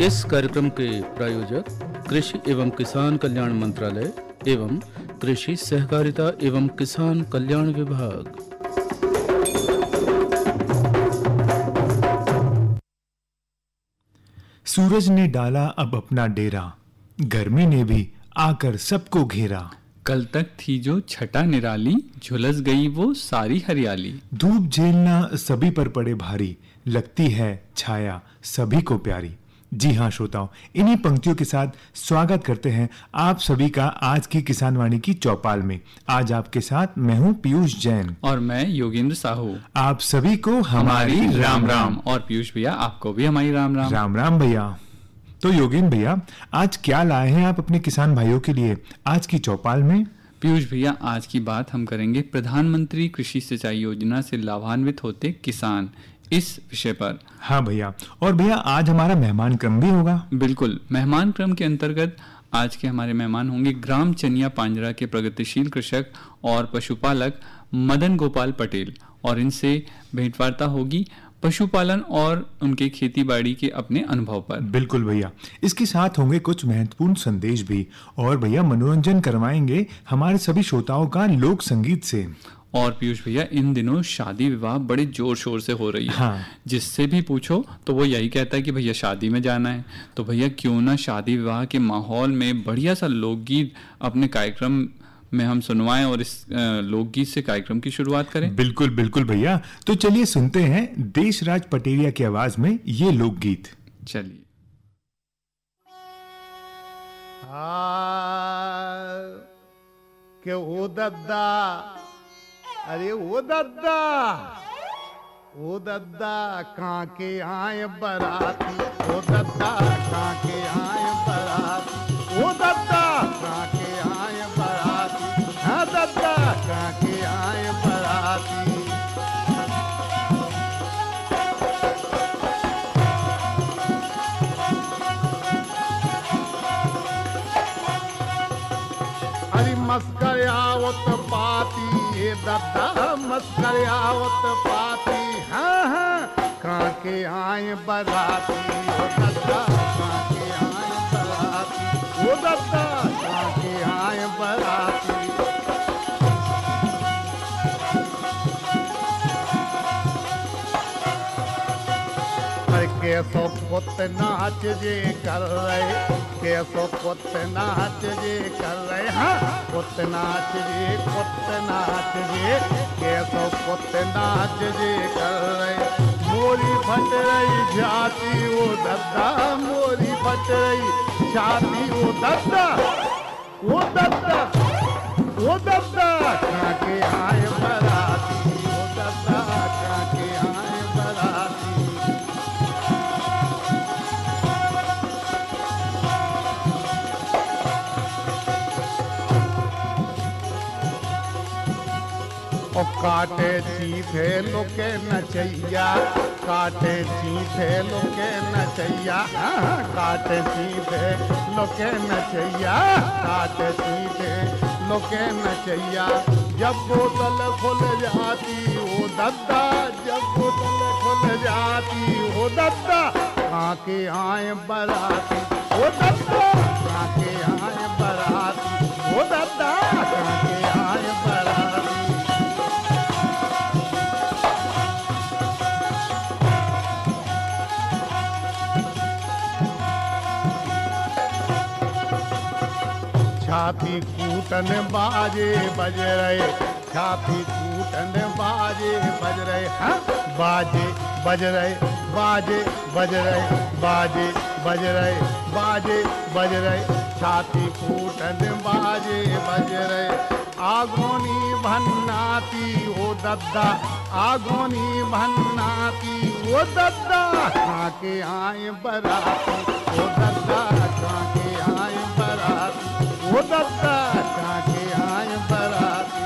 इस कार्यक्रम के प्रायोजक कृषि एवं किसान कल्याण मंत्रालय एवं कृषि सहकारिता एवं किसान कल्याण विभाग। सूरज ने डाला अब अपना डेरा, गर्मी ने भी आकर सबको घेरा। कल तक थी जो छटा निराली, झुलस गई वो सारी हरियाली। धूप झेलना सभी पर पड़े भारी, लगती है छाया सभी को प्यारी। जी हाँ श्रोताओं, इन्हीं पंक्तियों के साथ स्वागत करते हैं आप सभी का आज की किसान वाणी की चौपाल में। आज आपके साथ मैं हूँ पीयूष जैन और मैं योगेंद्र साहू। आप सभी को हमारी राम राम। और पीयूष भैया आपको भी हमारी राम राम। राम राम भैया। तो योगेंद्र भैया, आज क्या लाए हैं आप अपने किसान भाइयों के लिए आज की चौपाल में? पीयूष भैया, आज की बात हम करेंगे प्रधानमंत्री कृषि सिंचाई योजना से लाभान्वित होते किसान, इस विषय पर। हाँ भैया, और भैया आज हमारा मेहमान क्रम भी होगा। बिल्कुल, मेहमान क्रम के अंतर्गत आज के हमारे मेहमान होंगे ग्राम चनिया पांजरा के प्रगतिशील कृषक और पशुपालक मदन गोपाल पटेल, और इनसे भेंटवार्ता होगी पशुपालन और उनके खेती बाड़ी के अपने अनुभव पर। बिल्कुल भैया, इसके साथ होंगे कुछ महत्वपूर्ण संदेश भी, और भैया मनोरंजन करवाएंगे हमारे सभी श्रोताओं का लोक संगीत से। और पीयूष भैया, इन दिनों शादी विवाह बड़े जोर शोर से हो रही है। हाँ। जिससे भी पूछो तो वो यही कहता है कि भैया शादी में जाना है। तो भैया क्यों ना शादी विवाह के माहौल में बढ़िया सा लोकगीत अपने कार्यक्रम में हम सुनवाएं और इस लोकगीत से कार्यक्रम की शुरुआत करें। बिल्कुल बिल्कुल भैया, तो चलिए सुनते हैं देशराज पटेरिया की आवाज में ये लोकगीत। चलिए। के ओ दद्दा, अरे ओ दद्दा, ओ दद्दा कहाँ के आए बराती, ओ दद्दा कहाँ के आए बराती, ओ दद्दा कहाँ के आए बराती, हाँ दद्दा कहाँ के आए बराती। अरे मस्कर आवत पाती, ये दद्दा मस्कर आवत पाती, हाँ हाँ कहाँ के आए बराती, ओ दद्दा कहाँ के आए बराती, ओ दद्दा कहाँ के आए बराती। कैसो पुत नाच जे कर रहे, कैसो पुत नाच जे कर रहे, हाँ पुत नाच जे, पुत नाच जे, कैसो पुत नाच जे कर रहे। मोरी फट रही छाती ओ दद्दा, मोरी फट रही छाती ओ दद्दा, ओ दद्दा, ओ दद्दा कहाँ के आए बराती, ओ दद्दा कहाँ के आए बराती। और काटे चीथे लोके नचैया, काटे चीथे लोके नचैया, काटे चीथे लोके नचैया, काटे चीथे लोके नचैया। जब बोतल खुल जाती ओ दद्दा, जब बोतल खुल जाती ओ दद्दा कहाँ के आए बराती, ओ दद्दा कहाँ के आए बराती, ओ दद्दा कहाँ के आए बराती। छाती कूटन बाजे बज रहे, छाती कूटन बाजे बज रहे, हाँ बाजे बज रहे, बाजे बज रहे, बाजे बज रहे, बाजे बज रहे, छाती कूटन बाजे बज रहे। आगोनी भन्नाती ओ दद्दा, आगोनी भन्नाती ओ दद्दा कहाँ के आए बराती, ओ दद्दा कहाँ के आए बराती, ओ दद्दा कहाँ के आए बराती।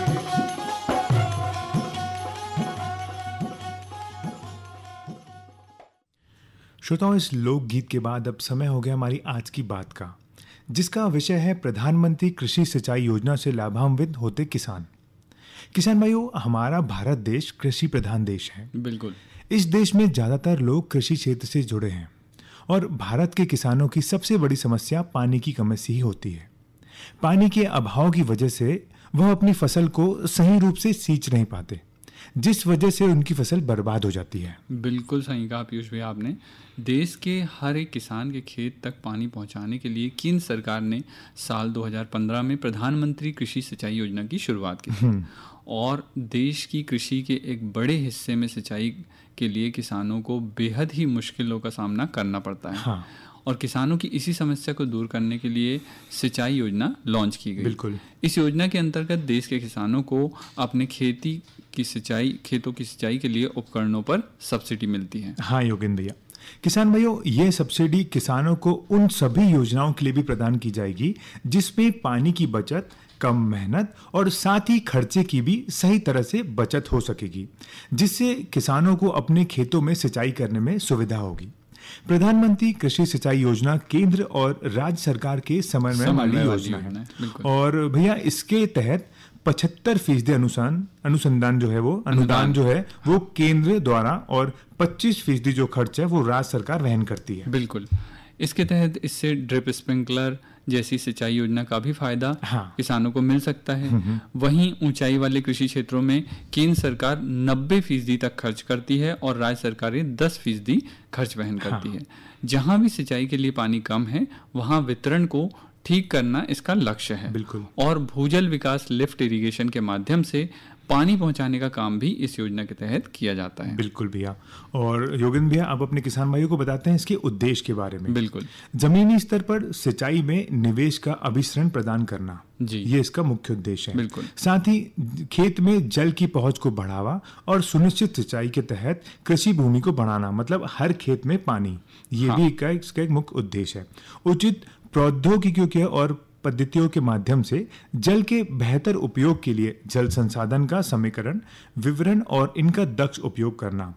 श्रोताओं, इस लोकगीत के बाद अब समय हो गया हमारी आज की बात का, जिसका विषय है प्रधानमंत्री कृषि सिंचाई योजना से लाभान्वित होते किसान। किसान भाइयों, हमारा भारत देश कृषि प्रधान देश है। बिल्कुल। इस देश में ज्यादातर लोग कृषि क्षेत्र से जुड़े हैं और भारत के किसानों की सबसे बड़ी समस्या पानी की कमी से ही होती है। पानी के अभाव की वजह से वह अपनी फसल को सही रूप से सींच नहीं पाते, जिस वजह से उनकी फसल बर्बाद हो जाती है। बिल्कुल सही कहा पीयूष भाई आपने। देश के हर एक किसान के खेत तक पानी पहुंचाने के लिए केंद्र सरकार ने साल 2015 में प्रधानमंत्री कृषि सिंचाई योजना की शुरुआत की थी और देश की कृषि के एक बड़े हिस्से में सिंचाई के लिए किसानों को बेहद ही मुश्किलों का सामना करना पड़ता है। हाँ। और किसानों की इसी समस्या को दूर करने के लिए सिंचाई योजना लॉन्च की गई। बिल्कुल। इस योजना के अंतर्गत देश के किसानों को अपने खेतों की सिंचाई के लिए उपकरणों पर सब्सिडी मिलती है। हाँ योगेंद्र भैया, किसान भाइयों, ये सब्सिडी किसानों को उन सभी योजनाओं के लिए भी प्रदान की जाएगी जिसमें पानी की बचत, कम मेहनत और साथ ही खर्चे की भी सही तरह से बचत हो सकेगी, जिससे किसानों को अपने खेतों में सिंचाई करने में सुविधा होगी। प्रधानमंत्री कृषि सिंचाई योजना केंद्र और राज्य सरकार के समन्वय वाली योजना है और भैया इसके तहत 75% अनुसंधान जो है वो अनुदान जो है वो केंद्र द्वारा और 25% जो खर्च है वो राज्य सरकार वहन करती है। बिल्कुल। इसके तहत इससे ड्रिप स्प्रिंकलर जैसी सिंचाई योजना का भी फायदा किसानों को मिल सकता है। वहीं ऊंचाई वाले कृषि क्षेत्रों में केंद्र सरकार 90% तक खर्च करती है और राज्य सरकारें 10% खर्च वहन करती है। जहां भी सिंचाई के लिए पानी कम है वहां वितरण को ठीक करना इसका लक्ष्य है। बिल्कुल। और भूजल विकास लिफ्ट इरिगेशन के माध्यम से पानी पहुंचाने का काम भी इस योजना के तहत किया जाता है। बिल्कुल भैया। और योगेंद्र भैया, अब अपने किसान भाइयों को बताते हैं इसके उद्देश्य के बारे में। बिल्कुल। जमीनी स्तर पर सिंचाई में निवेश का अभिसरण प्रदान करना जी, ये इसका मुख्य उद्देश्य है। बिल्कुल। साथ ही खेत में जल की पहुंच को बढ़ावा और सुनिश्चित सिंचाई के तहत कृषि भूमि को बढ़ाना, मतलब हर खेत में पानी, ये भी इसका एक मुख्य उद्देश्य है। उचित प्रौद्योगिकियों के और पद्धतियों के माध्यम से जल के बेहतर उपयोग के लिए जल संसाधन का समीकरण, विवरण और इनका दक्ष उपयोग करना,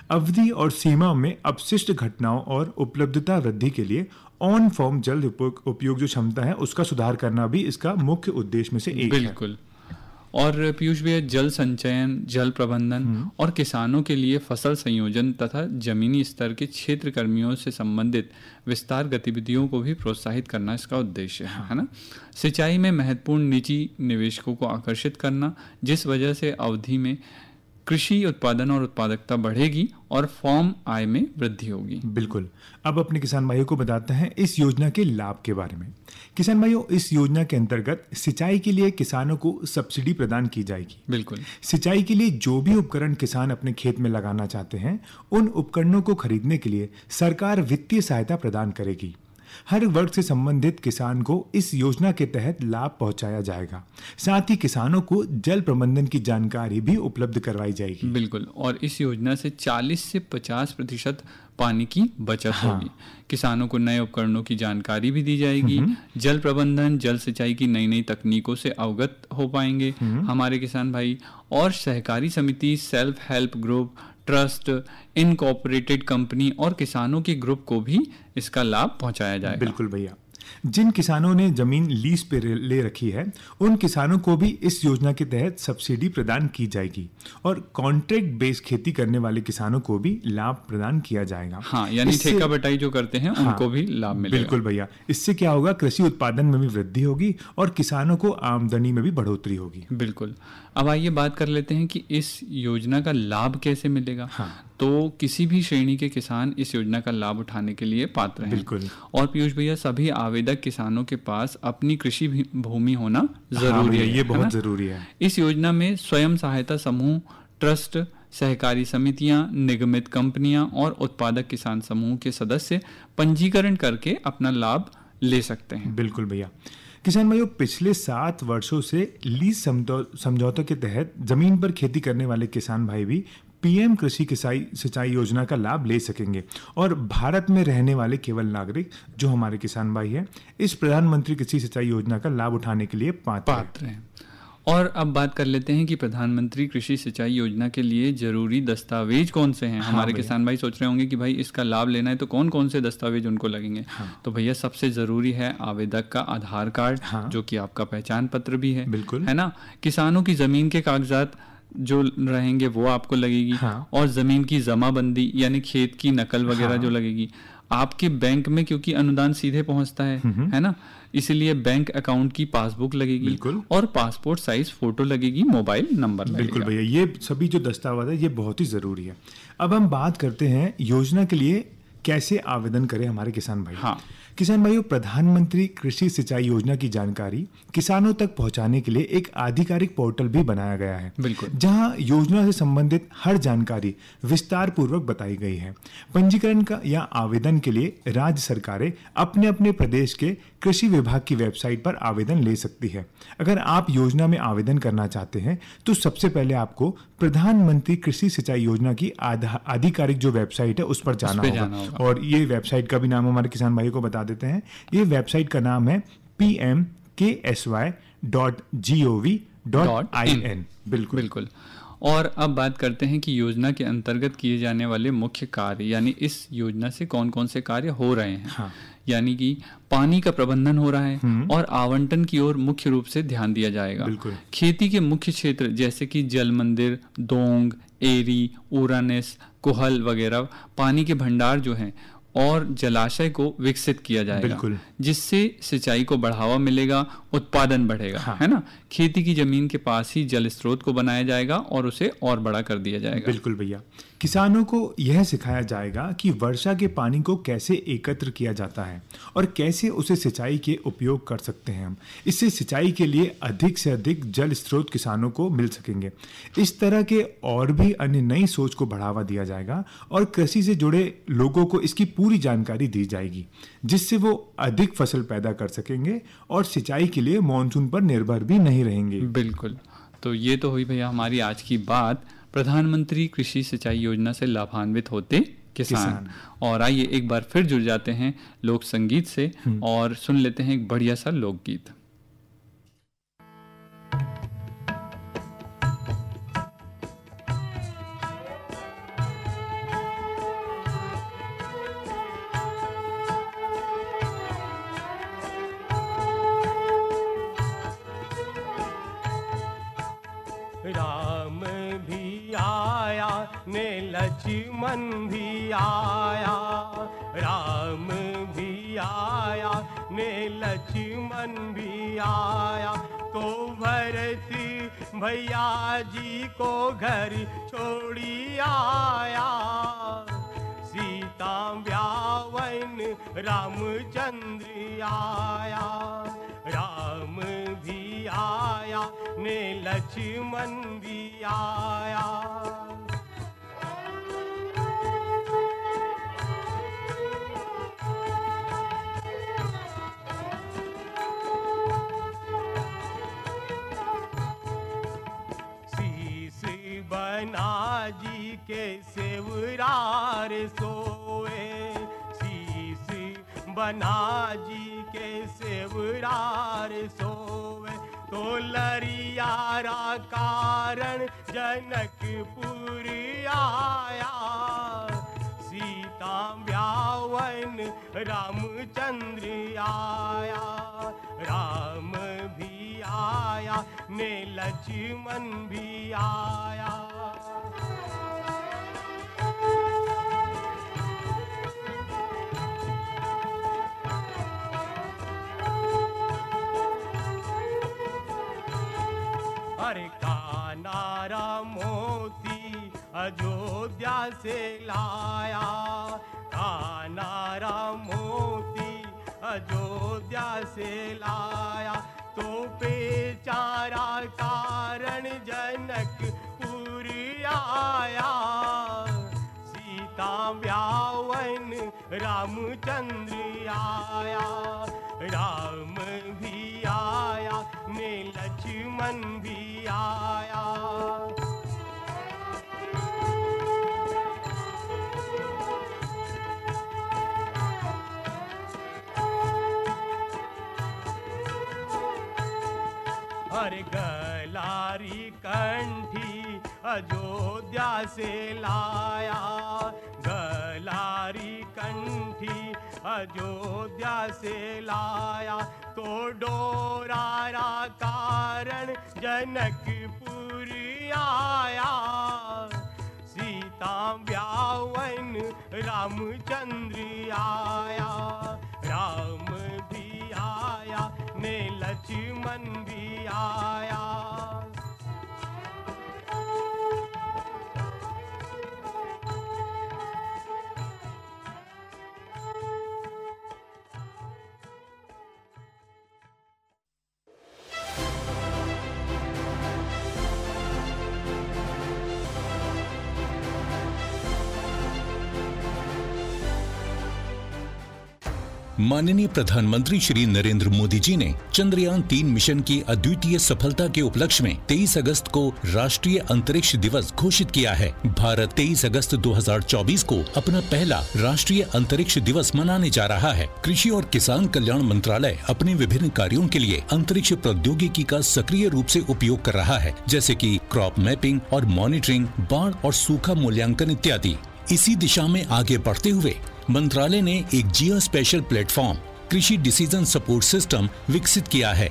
अवधि और सीमा में अपशिष्ट घटनाओं और उपलब्धता वृद्धि के लिए ऑन फॉर्म जल उपयोग जो क्षमता है उसका सुधार करना भी इसका मुख्य उद्देश्य में से एक है। बिल्कुल। और पीयूष भैया, जल संचयन, जल प्रबंधन और किसानों के लिए फसल संयोजन तथा जमीनी स्तर के क्षेत्र कर्मियों से संबंधित विस्तार गतिविधियों को भी प्रोत्साहित करना इसका उद्देश्य है ना। सिंचाई में महत्वपूर्ण निजी निवेशकों को आकर्षित करना, जिस वजह से अवधि में कृषि उत्पादन और उत्पादकता बढ़ेगी और फॉर्म आय में वृद्धि होगी। बिल्कुल। अब अपने किसान भाइयों को बताते हैं इस योजना के लाभ के बारे में। किसान भाइयों, इस योजना के अंतर्गत सिंचाई के लिए किसानों को सब्सिडी प्रदान की जाएगी। बिल्कुल। सिंचाई के लिए जो भी उपकरण किसान अपने खेत में लगाना चाहते हैं, उन उपकरणों को खरीदने के लिए सरकार वित्तीय सहायता प्रदान करेगी। हर वर्ग से संबंधित किसान को इस योजना के तहत लाभ पहुंचाया जाएगा। साथ ही किसानों को जल प्रबंधन की जानकारी भी उपलब्ध करवाई जाएगी। बिल्कुल। और इस योजना से 40 से 50% पानी की बचत होगी। किसानों को नए उपकरणों की जानकारी भी दी जाएगी। जल प्रबंधन, जल सिंचाई की नई नई तकनीकों से अवगत हो पाएंगे हमारे किसान भाई। और सहकारी समिति, self help group, trust, incorporated company और किसानों के ग्रुप को भी इसका लाभ पहुंचाया जाएगा। बिल्कुल भैया। जिन किसानों ने जमीन लीज पे ले रखी है, उन किसानों को भी इस योजना के तहत सब्सिडी प्रदान की जाएगी और कॉन्ट्रैक्ट बेस्ड खेती करने वाले किसानों को भी लाभ प्रदान किया जाएगा। हाँ, यानी ठेका बटाई जो करते हैं उनको भी लाभ मिलेगा। बिल्कुल भैया। इससे क्या होगा, कृषि उत्पादन में भी वृद्धि होगी और किसानों को आमदनी में भी बढ़ोतरी होगी। बिल्कुल। अब आइए बात कर लेते हैं कि इस योजना का लाभ कैसे मिलेगा। तो किसी भी श्रेणी के किसान इस योजना का लाभ उठाने के लिए पात्र हैं। बिल्कुल। और पीयूष भैया, सभी आवेदक किसानों के पास अपनी कृषि भूमि होना जरूरी है। ये बहुत जरूरी है। इस योजना में स्वयं सहायता समूह, ट्रस्ट, सहकारी समितियां, निगमित कंपनियां और उत्पादक किसान समूह के सदस्य पंजीकरण करके अपना लाभ ले सकते हैं। बिल्कुल भैया। किसान भाइयों, पिछले 7 वर्षों से लीज समझौतों के तहत जमीन पर खेती करने वाले किसान भाई भी पीएम कृषि सिंचाई योजना का लाभ ले सकेंगे और भारत में रहने वाले केवल नागरिक जो हमारे किसान भाई हैं, इस प्रधानमंत्री कृषि सिंचाई योजना का लाभ उठाने के लिए पात्र हैं। और अब बात कर लेते हैं कि प्रधानमंत्री कृषि सिंचाई योजना के लिए जरूरी दस्तावेज कौन से हैं। हमारे किसान भाई सोच रहे होंगे कि भाई इसका लाभ लेना है तो कौन कौन से दस्तावेज उनको लगेंगे। तो भैया, सबसे जरूरी है आवेदक का आधार कार्ड, जो कि आपका पहचान पत्र भी है। बिल्कुल। है ना। किसानों की जमीन के कागजात जो रहेंगे वो आपको लगेगी। और जमीन की जमाबंदी यानी खेत की नकल वगैरह जो लगेगी। आपके बैंक में क्योंकि अनुदान सीधे पहुंचता है ना, इसलिए बैंक अकाउंट की पासबुक लगेगी और पासपोर्ट साइज फोटो लगेगी, मोबाइल नंबर लगेगा। बिल्कुल भैया, ये सभी जो दस्तावेज है ये बहुत ही जरूरी है। अब हम बात करते हैं योजना के लिए कैसे आवेदन करें हमारे किसान भाई। हाँ, किसान भाइयों, प्रधानमंत्री कृषि सिंचाई योजना की जानकारी किसानों तक पहुंचाने के लिए एक आधिकारिक पोर्टल भी बनाया गया है, बिल्कुल, जहां योजना से संबंधित हर जानकारी विस्तार पूर्वक बताई गई है। पंजीकरण का या आवेदन के लिए राज्य सरकारें अपने अपने प्रदेश के कृषि विभाग की वेबसाइट पर आवेदन ले सकती है। अगर आप योजना में आवेदन करना चाहते हैं तो सबसे पहले आपको प्रधानमंत्री कृषि सिंचाई योजना की आधिकारिक जो वेबसाइट है उस पर जाना होगा। और ये वेबसाइट का भी नाम हमारे किसान भाई को बता देते हैं। ये वेबसाइट का नाम है pmksy.gov.in। बिल्कुल। और अब बात करते हैं कि योजना के अंतर्गत किए जाने वाले मुख्य कार्य, यानी इस योजना से कौन कौन से कार्य हो रहे हैं। हाँ। यानी कि पानी का प्रबंधन हो रहा है और आवंटन की ओर मुख्य रूप से ध्यान दिया जाएगा। खेती के मुख्य क्षेत्र जैसे कि जल मंदिर, दोंग, एरी, उरानेस, कुहल वगैरह पानी के भंडार जो हैं और जलाशय को विकसित किया जाएगा, जिससे सिंचाई को बढ़ावा मिलेगा, उत्पादन बढ़ेगा। हाँ। है ना। खेती की जमीन के पास ही जल स्रोत को बनाया जाएगा और उसे और बड़ा कर दिया जाएगा। बिल्कुल भैया, किसानों को यह सिखाया जाएगा कि वर्षा के पानी को कैसे एकत्र किया जाता है और कैसे उसे सिंचाई के उपयोग कर सकते हैं हम। इससे सिंचाई के लिए अधिक से अधिक जल स्रोत किसानों को मिल सकेंगे। इस तरह के और भी अन्य नई सोच को बढ़ावा दिया जाएगा और कृषि से जुड़े लोगों को इसकी पूरी जानकारी दी जाएगी, जिससे वो अधिक फसल पैदा कर सकेंगे और सिंचाई के लिए मानसून पर निर्भर भी नहीं रहेंगे। बिल्कुल। तो ये तो हुई भैया हमारी आज की बात, प्रधानमंत्री कृषि सिंचाई योजना से लाभान्वित होते किसान। और आइए एक बार फिर जुड़ जाते हैं लोक संगीत से और सुन लेते हैं एक बढ़िया सा लोकगीत। राम भी आया ने लक्ष्मण भी आया, राम भी आया ने लक्ष्मण भी आया, तो भरत भैया जी को घर छोड़ी आया। सीता ब्यावन रामचंद्र आया, राम भी आया ने लक्ष्मण भी आया। शीश बना जी के सेवरार सोए, शीश बना जी के सेवरार सोए, तो लरियारा कारण जनकपुर आया। सीता ब्यावन रामचंद्र आया, राम भी आया ने लक्ष्मण भी आया। अरे कानारा मोती अयोध्या से लाया, कानारा मोती अयोध्या से लाया, तो बेचारा कारण जनकपुर आया। सीता ब्यावन रामचंद्र आया, राम भी आया ने लक्ष्मण भी आया। अरे गलारी कंठी अयोध्या से लाया, गलारी कंठी अयोध्या से लाया, तो डोरारा कारण जनकपुर आया। सीता सीता ब्यावन रामचंद्र आया, राम भी आया ने लक्ष्मण भी आया। माननीय प्रधानमंत्री श्री नरेंद्र मोदी जी ने चंद्रयान 3 मिशन की अद्वितीय सफलता के उपलक्ष्य में 23 अगस्त को राष्ट्रीय अंतरिक्ष दिवस घोषित किया है। भारत 23 अगस्त 2024 को अपना पहला राष्ट्रीय अंतरिक्ष दिवस मनाने जा रहा है। कृषि और किसान कल्याण मंत्रालय अपने विभिन्न कार्यों के लिए अंतरिक्ष प्रौद्योगिकी का सक्रिय रूप से उपयोग कर रहा है, जैसे कि क्रॉप मैपिंग और मॉनिटरिंग, बाढ़ और सूखा मूल्यांकन इत्यादि। इसी दिशा में आगे बढ़ते हुए मंत्रालय ने एक जियो स्पेशल प्लेटफॉर्म कृषि डिसीजन सपोर्ट सिस्टम विकसित किया है,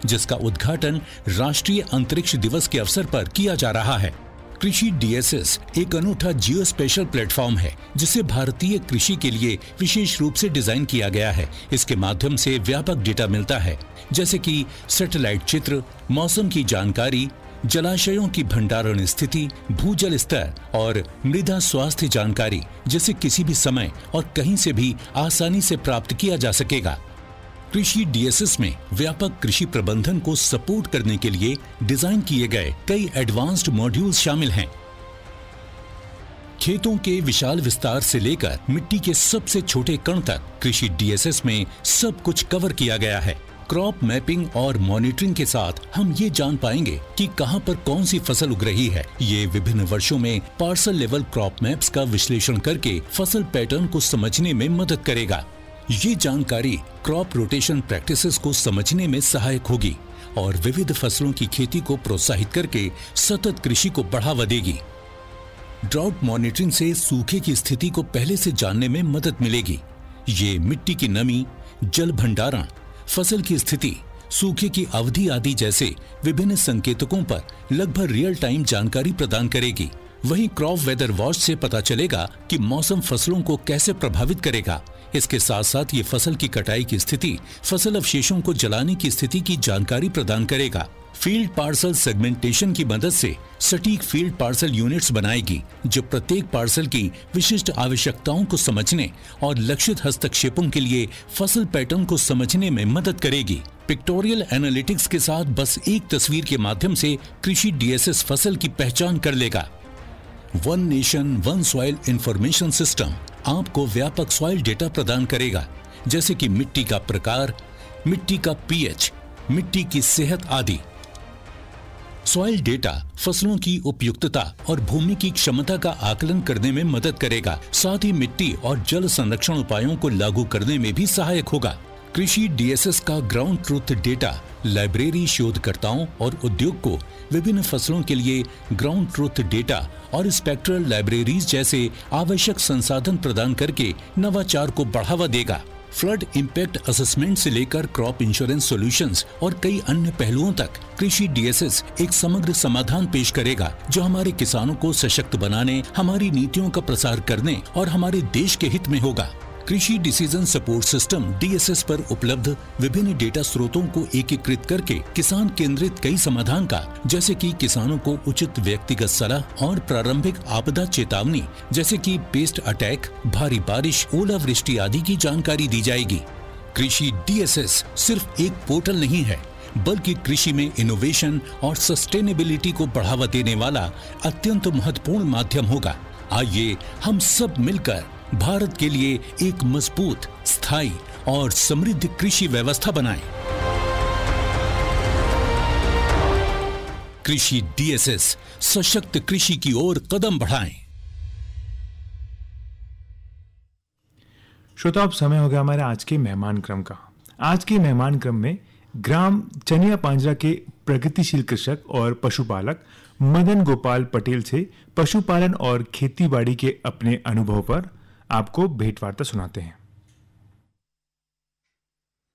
जिसका उद्घाटन राष्ट्रीय अंतरिक्ष दिवस के अवसर पर किया जा रहा है। कृषि डीएसएस एक अनूठा जियो स्पेशल प्लेटफॉर्म है, जिसे भारतीय कृषि के लिए विशेष रूप से डिजाइन किया गया है। इसके माध्यम से व्यापक डेटा मिलता है, जैसे कि सैटेलाइट चित्र, मौसम की जानकारी, जलाशयों की भंडारण स्थिति, भूजल स्तर और मृदा स्वास्थ्य जानकारी, जिसे किसी भी समय और कहीं से भी आसानी से प्राप्त किया जा सकेगा। कृषि डीएसएस में व्यापक कृषि प्रबंधन को सपोर्ट करने के लिए डिजाइन किए गए कई एडवांस्ड मॉड्यूल्स शामिल हैं। खेतों के विशाल विस्तार से लेकर मिट्टी के सबसे छोटे कण तक कृषि डीएसएस में सब कुछ कवर किया गया है। क्रॉप मैपिंग और मॉनिटरिंग के साथ हम ये जान पाएंगे कि कहां पर कौन सी फसल उग रही है। ये विभिन्न वर्षों में पार्सल लेवल क्रॉप मैप्स का विश्लेषण करके फसल पैटर्न को समझने में मदद करेगा। ये जानकारी क्रॉप रोटेशन प्रैक्टिसेस को समझने में सहायक होगी और विविध फसलों की खेती को प्रोत्साहित करके सतत कृषि को बढ़ावा देगी। ड्राउट मॉनिटरिंग से सूखे की स्थिति को पहले से जानने में मदद मिलेगी। ये मिट्टी की नमी, जल भंडारण, फसल की स्थिति, सूखे की अवधि आदि जैसे विभिन्न संकेतकों पर लगभग रियल टाइम जानकारी प्रदान करेगी। वहीं क्रॉप वेदर वॉच से पता चलेगा कि मौसम फसलों को कैसे प्रभावित करेगा। इसके साथ साथ ये फसल की कटाई की स्थिति, फसल अवशेषों को जलाने की स्थिति की जानकारी प्रदान करेगा। फील्ड पार्सल सेगमेंटेशन की मदद से सटीक फील्ड पार्सल यूनिट्स बनाएगी, जो प्रत्येक पार्सल की विशिष्ट आवश्यकताओं को समझने और लक्षित हस्तक्षेपों के लिए फसल पैटर्न को समझने में मदद करेगी। पिक्टोरियल एनालिटिक्स के साथ बस एक तस्वीर के माध्यम से कृषि डीएसएस फसल की पहचान कर लेगा। One nation one soil information system आपको व्यापक सॉइल डेटा प्रदान करेगा, जैसे कि मिट्टी का प्रकार, मिट्टी का पीएच, मिट्टी की सेहत आदि। सॉइल डेटा फसलों की उपयुक्तता और भूमि की क्षमता का आकलन करने में मदद करेगा, साथ ही मिट्टी और जल संरक्षण उपायों को लागू करने में भी सहायक होगा। कृषि डीएसएस का ग्राउंड ट्रूथ डेटा लाइब्रेरी शोधकर्ताओं और उद्योग को विभिन्न फसलों के लिए ग्राउंड ट्रूथ डेटा और स्पेक्ट्रल लाइब्रेरीज जैसे आवश्यक संसाधन प्रदान करके नवाचार को बढ़ावा देगा। फ्लड इम्पैक्ट असेसमेंट से लेकर क्रॉप इंश्योरेंस सॉल्यूशंस और कई अन्य पहलुओं तक कृषि डीएसएस एक समग्र समाधान पेश करेगा, जो हमारे किसानों को सशक्त बनाने, हमारी नीतियों का प्रसार करने और हमारे देश के हित में होगा। कृषि डिसीजन सपोर्ट सिस्टम डीएसएस पर उपलब्ध विभिन्न डेटा स्रोतों को एकीकृत करके किसान केंद्रित कई समाधान का, जैसे कि किसानों को उचित व्यक्तिगत सलाह और प्रारंभिक आपदा चेतावनी, जैसे कि पेस्ट अटैक, भारी बारिश, ओलावृष्टि आदि की जानकारी दी जाएगी। कृषि डीएसएस सिर्फ एक पोर्टल नहीं है, बल्कि कृषि में इनोवेशन और सस्टेनेबिलिटी को बढ़ावा देने वाला अत्यंत महत्वपूर्ण माध्यम होगा। आइए हम सब मिलकर भारत के लिए एक मजबूत, स्थायी और समृद्ध कृषि व्यवस्था बनाएं। कृषि डीएसएस सशक्त कृषि की ओर कदम बढ़ाएं। श्रोता, अब समय हो गया हमारे आज के मेहमान क्रम का। आज के मेहमान क्रम में ग्राम चनिया पांजरा के प्रगतिशील कृषक और पशुपालक मदन गोपाल पटेल से पशुपालन और खेतीबाड़ी के अपने अनुभव पर आपको भेंटवार्ता सुनाते हैं।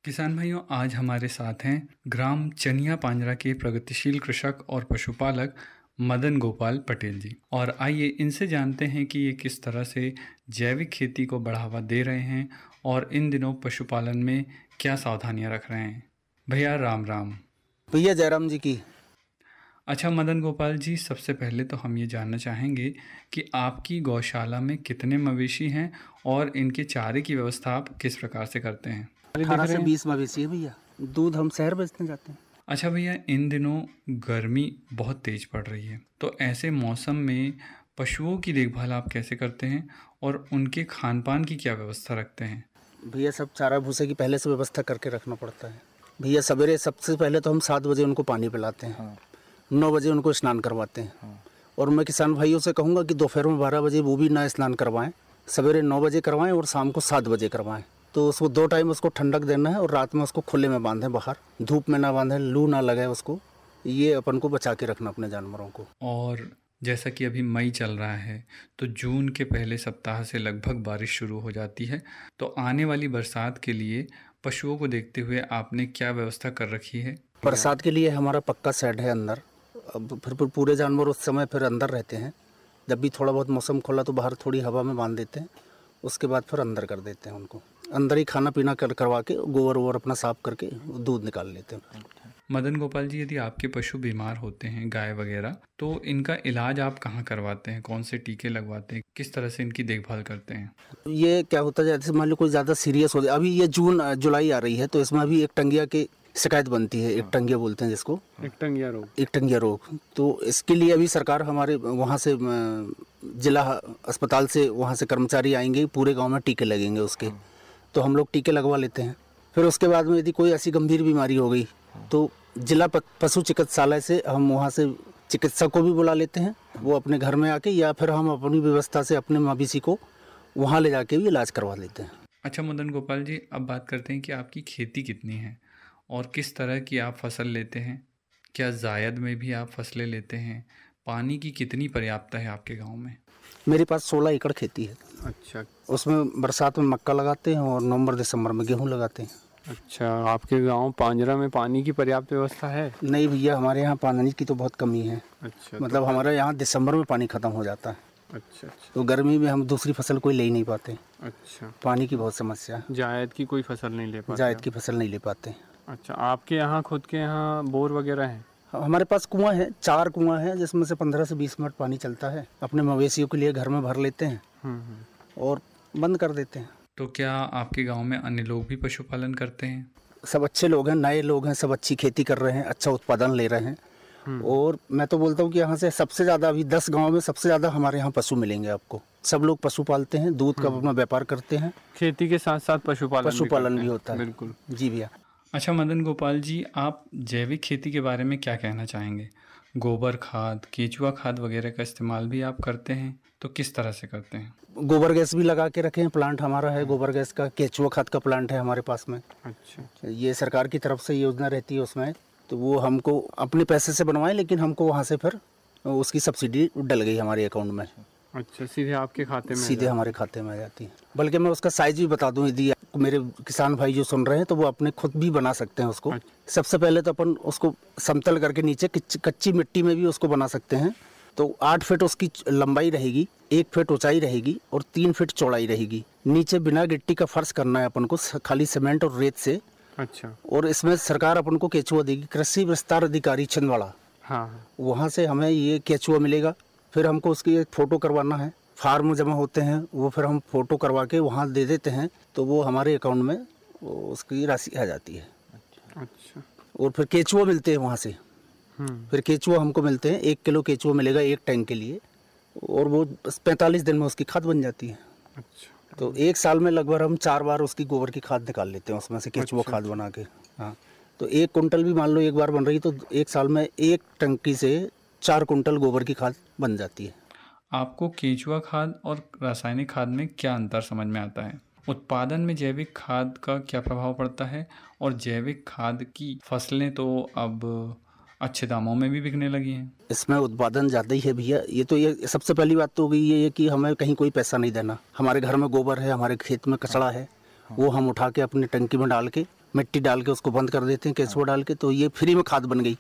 किसान भाइयों, आज हमारे साथ हैं ग्राम चनिया पांजरा के प्रगतिशील कृषक और पशुपालक मदन गोपाल पटेल जी। और आइए इनसे जानते हैं कि ये किस तरह से जैविक खेती को बढ़ावा दे रहे हैं और इन दिनों पशुपालन में क्या सावधानियां रख रहे हैं। भैया राम राम। भैया जयराम जी की। अच्छा मदन गोपाल जी, सबसे पहले तो हम ये जानना चाहेंगे कि आपकी गौशाला में कितने मवेशी हैं और इनके चारे की व्यवस्था आप किस प्रकार से करते हैं। 18 से 20 मवेशी है भैया। दूध हम शहर बेचने जाते हैं। अच्छा भैया, इन दिनों गर्मी बहुत तेज पड़ रही है, तो ऐसे मौसम में पशुओं की देखभाल आप कैसे करते हैं और उनके खान पान की क्या व्यवस्था रखते हैं। भैया सब चारा भूसे की पहले से व्यवस्था करके रखना पड़ता है भैया। सवेरे सबसे पहले तो हम 7 बजे उनको पानी पिलाते हैं, 9 बजे उनको स्नान करवाते हैं। और मैं किसान भाइयों से कहूँगा कि दोपहर में 12 बजे वो भी ना स्नान करवाएं, सवेरे 9 बजे करवाएं और शाम को 7 बजे करवाएं। तो उसको 2 टाइम उसको ठंडक देना है और रात में उसको खुले में बांधें, बाहर धूप में ना बांधें, लू ना लगे उसको। ये अपन को बचा के रखना अपने जानवरों को। और जैसा कि अभी मई चल रहा है तो जून के पहले सप्ताह से लगभग बारिश शुरू हो जाती है, तो आने वाली बरसात के लिए पशुओं को देखते हुए आपने क्या व्यवस्था कर रखी है। बरसात के लिए हमारा पक्का शेड है अंदर। अब फिर पूरे जानवर उस समय फिर अंदर रहते हैं। जब भी थोड़ा बहुत मौसम खुला तो बाहर थोड़ी हवा में बांध देते हैं, उसके बाद फिर अंदर कर देते हैं उनको। अंदर ही खाना पीना करवा के गोबर वोबर अपना साफ करके दूध निकाल लेते हैं। मदन गोपाल जी, यदि आपके पशु बीमार होते हैं, गाय वगैरह, तो इनका इलाज आप कहाँ करवाते हैं, कौन से टीके लगवाते हैं, किस तरह से इनकी देखभाल करते हैं। ये क्या होता है, जैसे मान लो कोई ज़्यादा सीरियस हो जाए, अभी ये जून जुलाई आ रही है तो इसमें अभी एक टंगिया की शिकायत बनती है। एक टंगिया बोलते हैं जिसको, एक टंगिया रोग। तो इसके लिए अभी सरकार हमारे वहाँ से जिला अस्पताल से वहाँ से कर्मचारी आएंगे, पूरे गांव में टीके लगेंगे उसके। तो हम लोग टीके लगवा लेते हैं। फिर उसके बाद में यदि कोई ऐसी गंभीर बीमारी हो गई तो जिला पशु चिकित्सालय से हम वहाँ से चिकित्सक को भी बुला लेते हैं, वो अपने घर में आके, या फिर हम अपनी व्यवस्था से अपने मवेशी को वहाँ ले जाके भी इलाज करवा लेते हैं। अच्छा मदन गोपाल जी, अब बात करते हैं कि आपकी खेती कितनी है और किस तरह की आप फसल लेते हैं। क्या जायद में भी आप फसलें लेते हैं? पानी की कितनी पर्याप्तता है आपके गांव में? मेरे पास 16 एकड़ खेती है। अच्छा, उसमें बरसात में मक्का लगाते हैं और नवंबर दिसंबर में गेहूँ लगाते हैं। अच्छा, आपके गांव पांजरा में पानी की पर्याप्त व्यवस्था है? नहीं भैया, हमारे यहाँ पानी की तो बहुत कमी है। अच्छा, मतलब हमारे यहाँ दिसंबर में पानी ख़त्म हो जाता है। अच्छा, तो गर्मी में हम दूसरी फसल कोई ले ही नहीं पाते। अच्छा, पानी की बहुत समस्या है। जायद की कोई फसल नहीं ले पाते? जायद की फसल नहीं ले पाते। अच्छा, आपके यहाँ खुद के यहाँ बोर वगैरह है? हमारे पास कुआं है, 4 कुआं है, जिसमें से 15 से 20 मिनट पानी चलता है। अपने मवेशियों के लिए घर में भर लेते हैं और बंद कर देते हैं। तो क्या आपके गांव में अन्य लोग भी पशुपालन करते हैं? सब अच्छे लोग हैं, नए लोग हैं, सब अच्छी खेती कर रहे हैं, अच्छा उत्पादन ले रहे हैं। और मैं तो बोलता हूँ कि यहाँ से सबसे ज़्यादा, अभी 10 गाँव में सबसे ज़्यादा हमारे यहाँ पशु मिलेंगे आपको। सब लोग पशु पालते हैं, दूध का अपना व्यापार करते हैं। खेती के साथ साथ पशुपालन भी होता है। बिल्कुल जी भैया। अच्छा मदन गोपाल जी, आप जैविक खेती के बारे में क्या कहना चाहेंगे? गोबर खाद, केचुआ खाद वगैरह का इस्तेमाल भी आप करते हैं, तो किस तरह से करते हैं? गोबर गैस भी लगा के रखे हैं, प्लांट हमारा है गोबर गैस का। केचुआ खाद का प्लांट है हमारे पास में। अच्छा, ये सरकार की तरफ से योजना रहती है उसमें, तो वो हमको अपने पैसे से बनवाएं, लेकिन हमको वहाँ से फिर उसकी सब्सिडी डल गई हमारे अकाउंट में। अच्छा, सीधे आपके खाते में? सीधे हमारे खाते में आ जाती है। बल्कि मैं उसका साइज भी बता दूं, यदि मेरे किसान भाई जो सुन रहे हैं तो वो अपने खुद भी बना सकते हैं उसको। सबसे पहले तो अपन उसको समतल करके नीचे कच्ची मिट्टी में भी उसको बना सकते हैं। तो 8 फीट उसकी लंबाई रहेगी, 1 फीट ऊंचाई रहेगी और 3 फीट चौड़ाई रहेगी। नीचे बिना गिट्टी का फर्श करना है अपन को, खाली सीमेंट और रेत से। अच्छा, और इसमें सरकार अपन को केचुआ देगी, कृषि विस्तार अधिकारी छिंदवाड़ा। हाँ, वहाँ से हमें ये केचुआ मिलेगा। फिर हमको उसकी एक फ़ोटो करवाना है, फार्म जमा होते हैं वो, फिर हम फ़ोटो करवा के वहाँ दे देते हैं, तो वो हमारे अकाउंट में उसकी राशि आ जाती है। अच्छा, और फिर केचुआ मिलते हैं वहाँ से। फिर केचुआ हमको मिलते हैं, 1 किलो केचुआ मिलेगा 1 टैंक के लिए, और वो 45 दिन में उसकी खाद बन जाती है। अच्छा, तो 1 साल में लगभग हम 4 बार उसकी गोबर की खाद निकाल लेते हैं उसमें से, केचुआ खाद बना के। हाँ, तो 1 कुंटल भी मान लो एक बार बन रही तो 1 साल में 1 टंकी से 4 कुंटल गोबर की खाद बन जाती है। आपको केचुआ खाद और रासायनिक खाद में क्या अंतर समझ में आता है? उत्पादन में जैविक खाद का क्या प्रभाव पड़ता है? और जैविक खाद की फसलें तो अब अच्छे दामों में भी बिकने लगी हैं। इसमें उत्पादन ज़्यादा ही है भैया। ये सबसे पहली बात तो हो गई ये है कि हमें कहीं कोई पैसा नहीं देना। हमारे घर में गोबर है, हमारे खेत में कचड़ा है, वो हम उठा के अपनी टंकी में डाल के, मिट्टी डाल के उसको बंद कर देते हैं, केचुआ डाल के, तो ये फ्री में खाद बन गई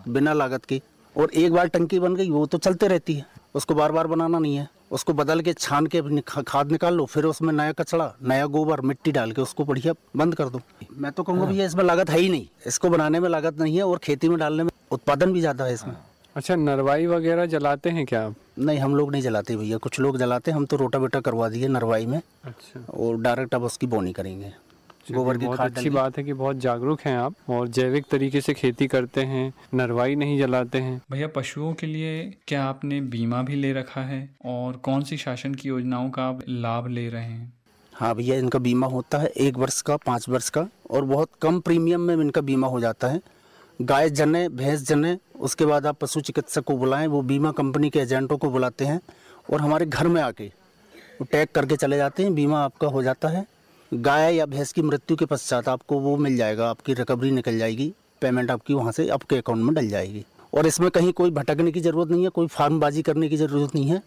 बिना लागत की। और एक बार टंकी बन गई वो तो चलते रहती है, उसको बार बार बनाना नहीं है, उसको बदल के छान के खाद निकाल लो, फिर उसमें नया कचड़ा, नया गोबर, मिट्टी डाल के उसको बढ़िया बंद कर दो। मैं तो कहूँगा भैया इसमें लागत है ही नहीं, इसको बनाने में लागत नहीं है और खेती में डालने में उत्पादन भी ज़्यादा है इसमें। अच्छा, नरवाई वगैरह जलाते हैं क्या आप? नहीं, हम लोग नहीं जलाते भैया, कुछ लोग जलाते हैं, हम तो रोटावेटर करवा दिए नरवाई में। अच्छा, और डायरेक्ट अब उसकी बोनी करेंगे, गोबर की बहुत खाद। अच्छी बात है कि बहुत जागरूक हैं आप और जैविक तरीके से खेती करते हैं, नरवाई नहीं जलाते हैं। भैया पशुओं के लिए क्या आपने बीमा भी ले रखा है और कौन सी शासन की योजनाओं का आप लाभ ले रहे हैं? हाँ भैया, इनका बीमा होता है 1 वर्ष का, 5 वर्ष का, और बहुत कम प्रीमियम में इनका बीमा हो जाता है। गाय जने, भैंस जने, उसके बाद आप पशु चिकित्सक को बुलाएं, वो बीमा कंपनी के एजेंटों को बुलाते हैं और हमारे घर में आके वो टैग करके चले जाते हैं, बीमा आपका हो जाता है। गाय या भैंस की मृत्यु के पश्चात आपको वो मिल जाएगा, आपकी रिकवरी निकल जाएगी, पेमेंट आपकी वहाँ से आपके अकाउंट में डल जाएगी। और इसमें कहीं कोई भटकने की ज़रूरत नहीं है, कोई फार्मबाजी करने की ज़रूरत नहीं है,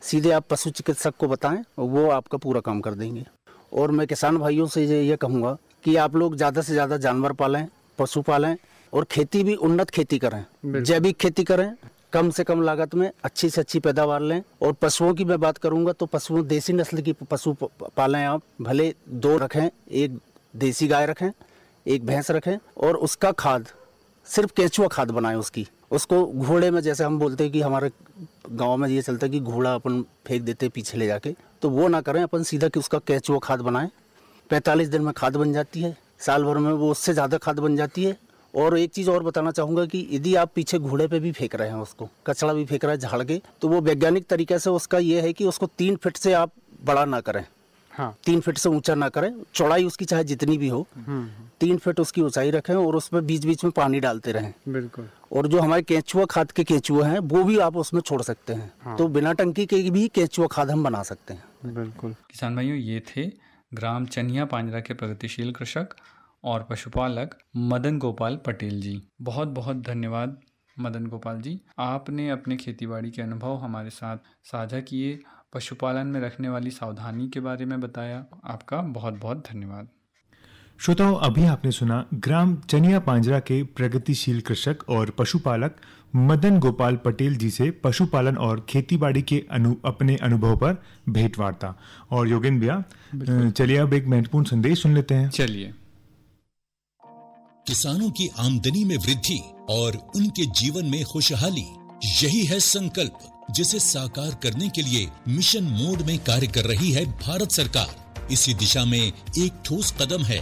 सीधे आप पशु चिकित्सक को बताएं, वो आपका पूरा काम कर देंगे। और मैं किसान भाइयों से ये कहूँगा कि आप लोग ज़्यादा से ज़्यादा जानवर पालें, पशु पालें और खेती भी उन्नत खेती करें, जैविक खेती करें, कम से कम लागत में अच्छी से अच्छी पैदावार लें। और पशुओं की मैं बात करूंगा तो पशुओं देसी नस्ल की पशु पालें आप, भले 2 रखें, एक देसी गाय रखें, एक भैंस रखें, और उसका खाद सिर्फ केंचुआ खाद बनाएं उसको घोड़े में, जैसे हम बोलते हैं कि हमारे गांव में ये चलता है कि घोड़ा अपन फेंक देते पीछे ले जाके, तो वो ना करें, अपन सीधा कि उसका केंचुआ खाद बनाएं। 45 दिन में खाद बन जाती है, साल भर में वो उससे ज़्यादा खाद बन जाती है। और एक चीज़ और बताना चाहूँगा कि यदि आप पीछे घोड़े पे भी फेंक रहे हैं, उसको कचड़ा भी फेंक रहे हैं झाड़ के, तो वो वैज्ञानिक तरीके से उसका ये है कि उसको 3 फीट से आप बड़ा ना करें। हाँ, 3 फीट से ऊंचा ना करें, चौड़ाई उसकी चाहे जितनी भी हो, 3 फीट उसकी ऊंचाई रखें और उसमें बीच बीच में पानी डालते रहें। बिल्कुल। और जो हमारे केंचुआ खाद के केंचुए हैं वो भी आप उसमें छोड़ सकते हैं। हाँ। तो बिना टंकी के भी केंचुआ खाद हम बना सकते हैं। बिल्कुल। किसान भाइयों, ये थे ग्राम चनिया पांजरा के प्रगतिशील कृषक और पशुपालक मदन गोपाल पटेल जी। बहुत बहुत धन्यवाद मदन गोपाल जी, आपने अपने खेतीबाड़ी के अनुभव हमारे साथ साझा किए, पशुपालन में रखने वाली सावधानी के बारे में बताया। आपका बहुत बहुत धन्यवाद। श्रोताओं, अभी आपने सुना ग्राम चनिया पांजरा के प्रगतिशील कृषक और पशुपालक मदन गोपाल पटेल जी से पशुपालन और खेतीबाड़ी के अपने अनुभव पर भेंटवार्ता। और योगेंद्र भैया, चलिए अब एक महत्वपूर्ण संदेश सुन लेते हैं। चलिए। किसानों की आमदनी में वृद्धि और उनके जीवन में खुशहाली, यही है संकल्प जिसे साकार करने के लिए मिशन मोड में कार्य कर रही है भारत सरकार। इसी दिशा में एक ठोस कदम है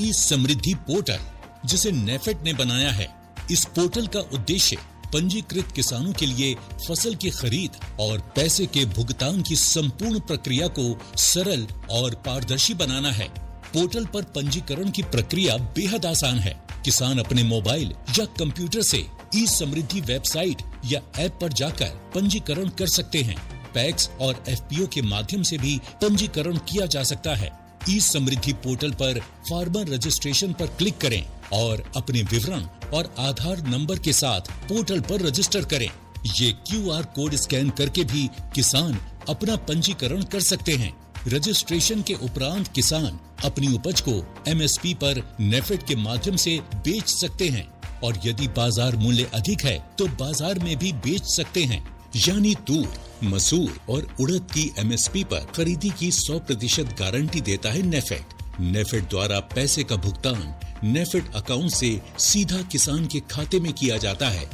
ई समृद्धि पोर्टल, जिसे नेफेड ने बनाया है। इस पोर्टल का उद्देश्य पंजीकृत किसानों के लिए फसल की खरीद और पैसे के भुगतान की संपूर्ण प्रक्रिया को सरल और पारदर्शी बनाना है। पोर्टल पर पंजीकरण की प्रक्रिया बेहद आसान है। किसान अपने मोबाइल या कंप्यूटर से ई समृद्धि वेबसाइट या ऐप पर जाकर पंजीकरण कर सकते हैं। पैक्स और एफपीओ के माध्यम से भी पंजीकरण किया जा सकता है। ई समृद्धि पोर्टल पर फार्मर रजिस्ट्रेशन पर क्लिक करें और अपने विवरण और आधार नंबर के साथ पोर्टल पर रजिस्टर करें। ये QR कोड स्कैन करके भी किसान अपना पंजीकरण कर सकते हैं। रजिस्ट्रेशन के उपरांत किसान अपनी उपज को MSP पर नेफेड के माध्यम से बेच सकते हैं और यदि बाजार मूल्य अधिक है तो बाजार में भी बेच सकते हैं। यानी तूर, मसूर और उड़द की MSP पर खरीदी की 100% गारंटी देता है नेफेड। नेफेड द्वारा पैसे का भुगतान नेफेड अकाउंट से सीधा किसान के खाते में किया जाता है।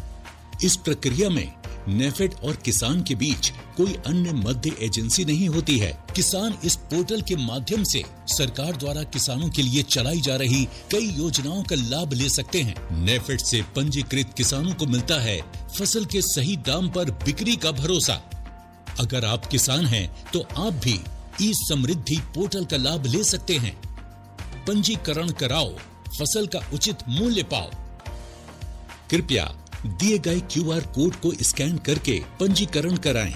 इस प्रक्रिया में नेफेड और किसान के बीच कोई अन्य मध्य एजेंसी नहीं होती है। किसान इस पोर्टल के माध्यम से सरकार द्वारा किसानों के लिए चलाई जा रही कई योजनाओं का लाभ ले सकते हैं। नेफेड से पंजीकृत किसानों को मिलता है फसल के सही दाम पर बिक्री का भरोसा। अगर आप किसान हैं तो आप भी ई समृद्धि पोर्टल का लाभ ले सकते हैं। पंजीकरण कराओ, फसल का उचित मूल्य पाओ। कृपया दिए गए QR कोड को स्कैन करके पंजीकरण कराएं।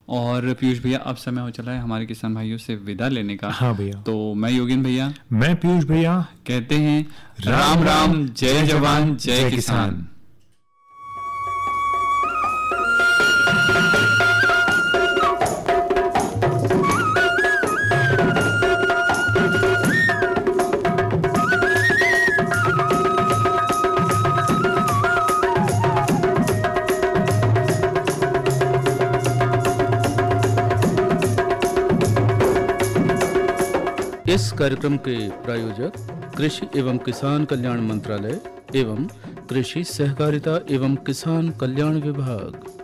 और पीयूष भैया, अब समय हो चला है हमारे किसान भाइयों से विदा लेने का। हाँ भैया। तो मैं योगेंद्र भैया, मैं पीयूष भैया कहते हैं राम राम, जय जवान जय किसान। इस कार्यक्रम के प्रायोजक कृषि एवं किसान कल्याण मंत्रालय एवं कृषि सहकारिता एवं किसान कल्याण विभाग।